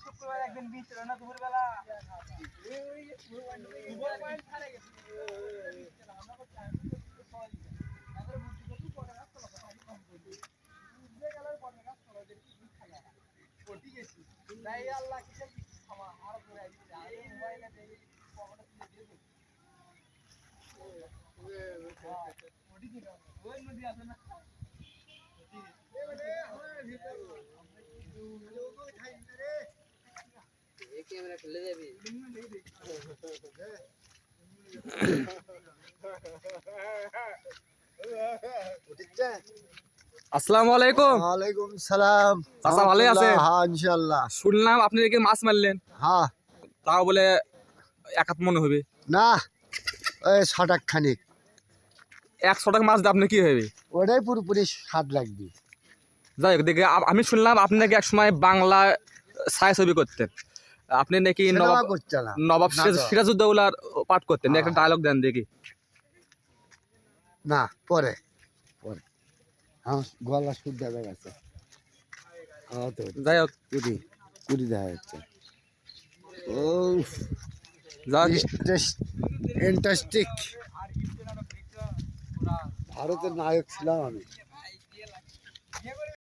শুক্রবার একদিন বিচ ছিল না দুপুর বেলা আসসালামু আলাইকুম। ওয়ালাইকুম সালাম। চাচা ভালোই আছেন? হ্যাঁ ইনশাআল্লাহ। শুনলাম আপনি নাকি মাছ মারলেন, হ্যাঁ তাও বলে একাত মনে হবে। না ওই ৬ টাকা খানিক 100 টাকা মাছ দিয়ে আপনি কি হবে? ওটাই পুরোপুরি স্বাদ লাগবে। যাই হোক, দেখে আমি শুনলাম আপনি নাকি একসময় বাংলা ছায়াছবি করতেন। আপনি নাকি সিনেমা করছে না নবাব না তো। সিরাজউদ্দৌলার পাঠ করতেন, হ্যাঁ। একটা ডায়লগ দেন দেখি। না পরে পরে আমার গলা শুদ্ধ হয়ে গেছে। তো যাই হোক, কুড়ি কুড়ি দেখা যাচ্ছে। ও যাই হোক, ইন্টারেস্টিং। ভারতের নায়ক ছিলাম আমি।